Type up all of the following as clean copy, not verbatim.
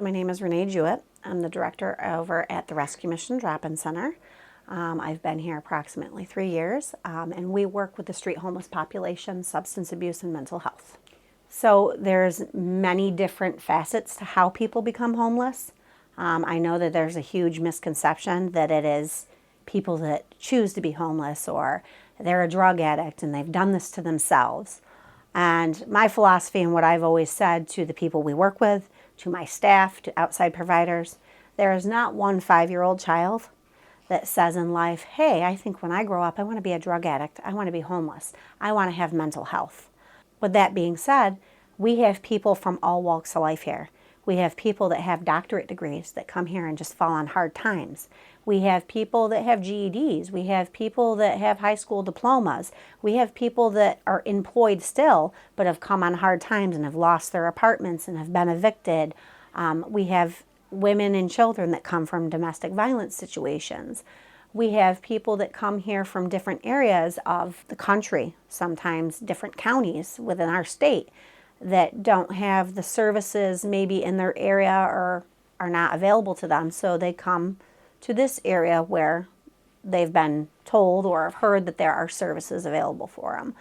My name is Renee Jewett. I'm the director over at the Rescue Mission Drop-In Center. I've been here approximately 3 years, and we work with the street homeless population, substance abuse, and mental health. So there's many different facets to how people become homeless. I know that there's a huge misconception that it is people that choose to be homeless or they're a drug addict and they've done this to themselves. And my philosophy and what I've always said to the people we work with, to my staff, to outside providers, there is not one 5-year-old child that says in life, hey, I think when I grow up, I want to be a drug addict. I want to be homeless. I want to have mental health. With that being said, we have people from all walks of life here. We have people that have doctorate degrees that come here and just fall on hard times. We have people that have GEDs. We have people that have high school diplomas. We have people that are employed still, but have come on hard times and have lost their apartments and have been evicted. We have women and children that come from domestic violence situations. We have people that come here from different areas of the country, sometimes different counties within our state, that don't have the services maybe in their area or are not available to them. So they come to this area where they've been told or have heard that there are services available for them.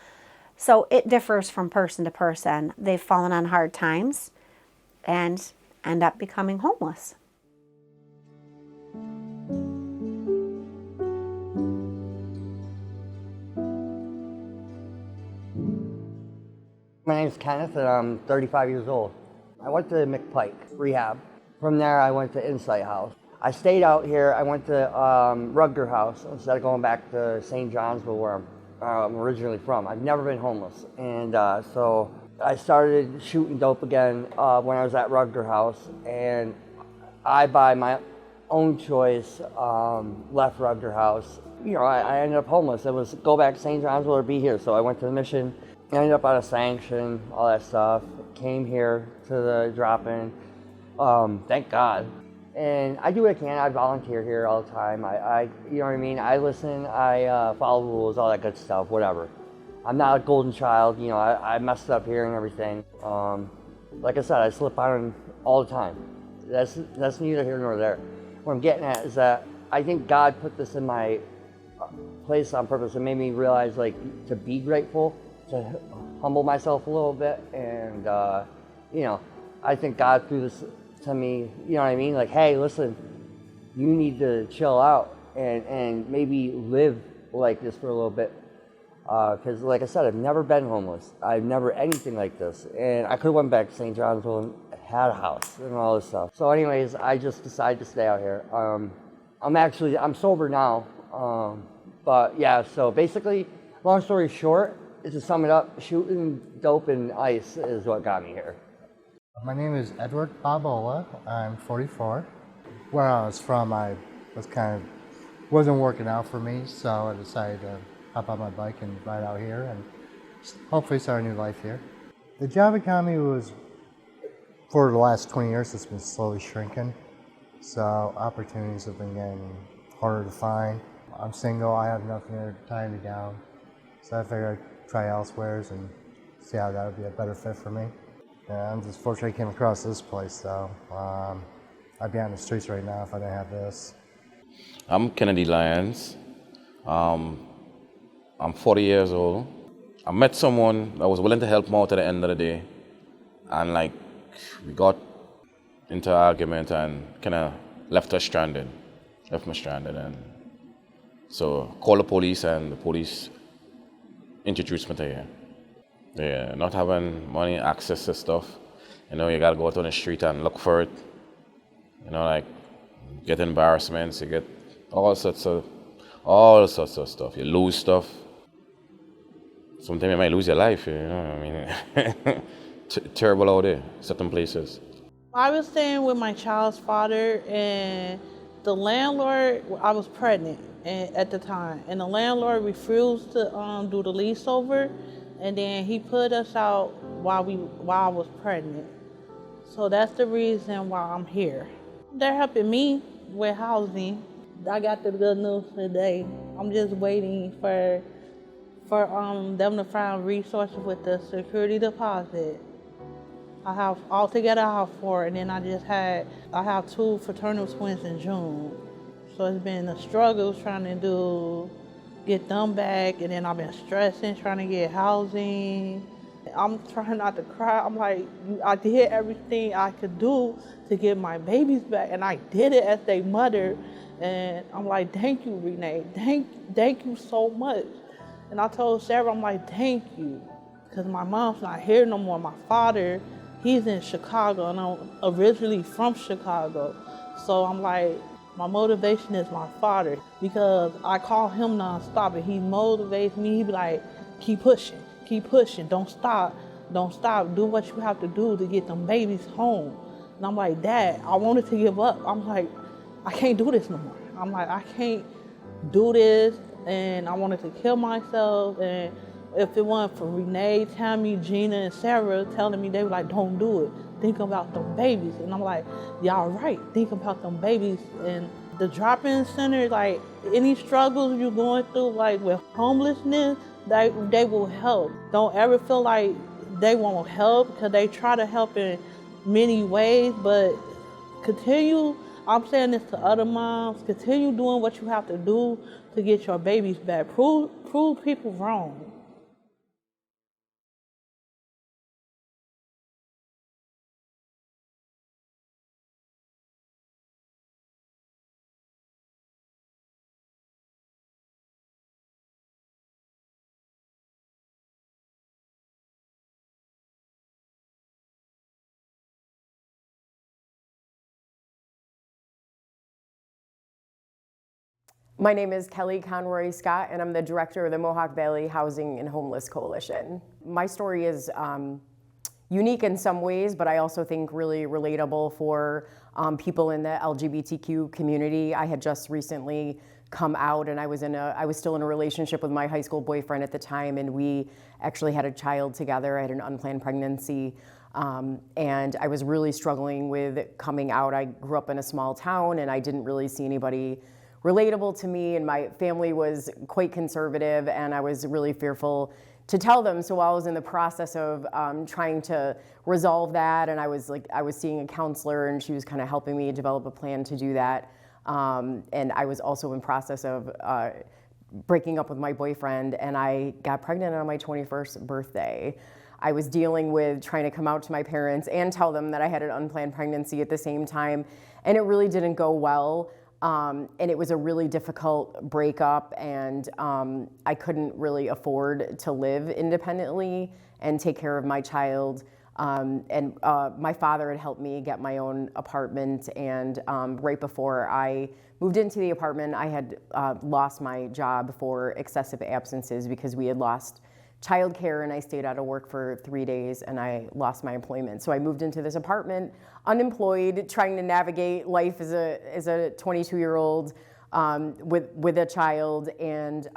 So it differs from person to person. They've fallen on hard times and end up becoming homeless. My name is Kenneth and I'm 35 years old. I went to McPike Rehab. From there I went to Insight House. I stayed out here. I went to Rutger House instead of going back to St. Johnsville where I'm originally from. I've never been homeless. And so I started shooting dope again when I was at Rutger House. And I, by my own choice, left Rutger House. You know, I ended up homeless. It was go back to St. Johnsville or be here. So I went to the mission. I ended up out of sanction, all that stuff. Came here to the drop-in. Thank God. And I do what I can. I volunteer here all the time. I you know what I mean? I listen, I follow rules, all that good stuff, whatever. I'm not a golden child, you know, I messed up here and everything. Like I said, I slip on all the time. That's neither here nor there. What I'm getting at is that I think God put this in my place on purpose and made me realize, like, to be grateful, to humble myself a little bit, and you know, I think God threw this to me, you know what I mean? Like, hey, listen, you need to chill out and maybe live like this for a little bit. Because like I said, I've never been homeless. I've never anything like this. And I could have went back to St. Johnsville and had a house and all this stuff. So anyways, I just decided to stay out here. I'm sober now. But yeah, so basically, long story short, to sum it up, shooting dope and ice is what got me here. My name is Edward Barbola. I'm 44. Where I was from, wasn't working out for me, so I decided to hop on my bike and ride out here and hopefully start a new life here. The job economy was, for the last 20 years, it's been slowly shrinking. So opportunities have been getting harder to find. I'm single, I have nothing to tie me down. So I figured I'd try elsewhere and see how that would be a better fit for me. Yeah, I'm just fortunate I came across this place, so I'd be on the streets right now if I didn't have this. I'm Kennedy Lyons. I'm 40 years old. I met someone that was willing to help me out at the end of the day, and like we got into an argument and kind of left me stranded, and so called the police, and the police introduced me to here. Yeah, not having money, access to stuff. You know, you gotta go out on the street and look for it. You know, like get embarrassments, you get all sorts of stuff. You lose stuff. Sometimes you might lose your life, you know, I mean, terrible out there, certain places. I was staying with my child's father, and the landlord, I was pregnant at the time, and the landlord refused to do the lease over. And then he put us out while I was pregnant. So that's the reason why I'm here. They're helping me with housing. I got the good news today. I'm just waiting for them to find resources with the security deposit. Altogether I have 4, and then I have 2 fraternal twins in June. So it's been a struggle trying to get them back, and then I've been stressing trying to get housing. I'm trying not to cry. I'm like, I did everything I could do to get my babies back, and I did it as their mother. And I'm like, thank you, Renee. Thank you so much. And I told Sarah, I'm like, thank you. Because my mom's not here no more. My father, he's in Chicago, and I'm originally from Chicago. So I'm like, my motivation is my father, because I call him nonstop, and he motivates me. He be like, keep pushing, don't stop, do what you have to do to get them babies home. And I'm like, Dad, I wanted to give up. I'm like, I can't do this no more. I'm like, I can't do this, and I wanted to kill myself. And if it wasn't for Renee, Tammy, Gina, and Sarah telling me, they were like, don't do it. Think about them babies. And I'm like, y'all right, think about them babies. And the drop-in center, like any struggles you're going through, like with homelessness, they will help. Don't ever feel like they won't help, because they try to help in many ways, but continue, I'm saying this to other moms, continue doing what you have to do to get your babies back. Prove people wrong. My name is Kelly Conroy Scott, and I'm the director of the Mohawk Valley Housing and Homeless Coalition. My story is unique in some ways, but I also think really relatable for people in the LGBTQ community. I had just recently come out, and I was still in a relationship with my high school boyfriend at the time, and we actually had a child together. I had an unplanned pregnancy. And I was really struggling with coming out. I grew up in a small town, and I didn't really see anybody relatable to me, and my family was quite conservative, and I was really fearful to tell them. So while I was in the process of trying to resolve that, and I was seeing a counselor, and she was kind of helping me develop a plan to do that. And I was also in process of breaking up with my boyfriend, and I got pregnant on my 21st birthday. I was dealing with trying to come out to my parents and tell them that I had an unplanned pregnancy at the same time, and it really didn't go well. And it was a really difficult breakup, and I couldn't really afford to live independently and take care of my child. And my father had helped me get my own apartment, and right before I moved into the apartment, I had lost my job for excessive absences because we had lost childcare, and I stayed out of work for 3 days, and I lost my employment. So I moved into this apartment, unemployed, trying to navigate life as a 22-year-old with a child, and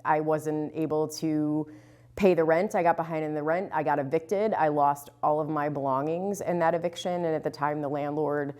I wasn't able to pay the rent. I got behind in the rent. I got evicted. I lost all of my belongings in that eviction, and at the time, the landlord,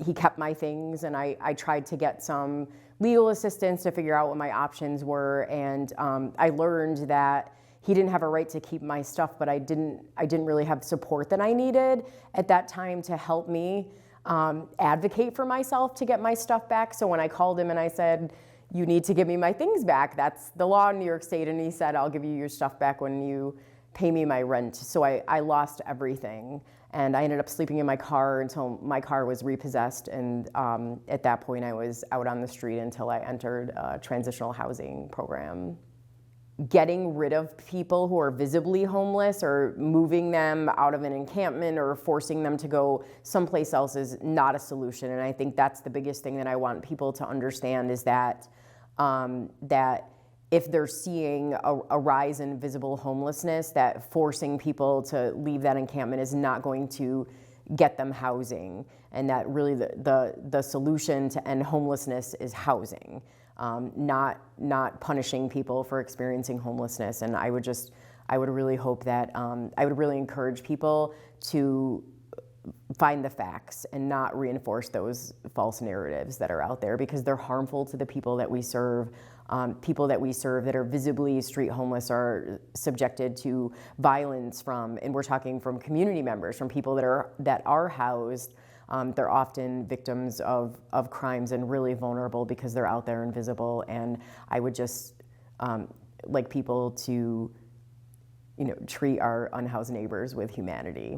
he kept my things, and I tried to get some legal assistance to figure out what my options were, and I learned that he didn't have a right to keep my stuff, but I didn't really have support that I needed at that time to help me advocate for myself to get my stuff back. So when I called him and I said, you need to give me my things back, that's the law in New York State, and he said, I'll give you your stuff back when you pay me my rent. So I lost everything, and I ended up sleeping in my car until my car was repossessed, and at that point I was out on the street until I entered a transitional housing program. Getting rid of people who are visibly homeless or moving them out of an encampment or forcing them to go someplace else is not a solution, and I think that's the biggest thing that I want people to understand is that that if they're seeing a rise in visible homelessness, that forcing people to leave that encampment is not going to get them housing, and that really the solution to end homelessness is housing, not punishing people for experiencing homelessness. And I would really hope that, I would really encourage people to find the facts and not reinforce those false narratives that are out there, because they're harmful to the people that we serve. People that we serve that are visibly street homeless are subjected to violence from, and we're talking from community members, from people that are housed. They're often victims of crimes and really vulnerable because they're out there invisible. And I would just like people to, treat our unhoused neighbors with humanity.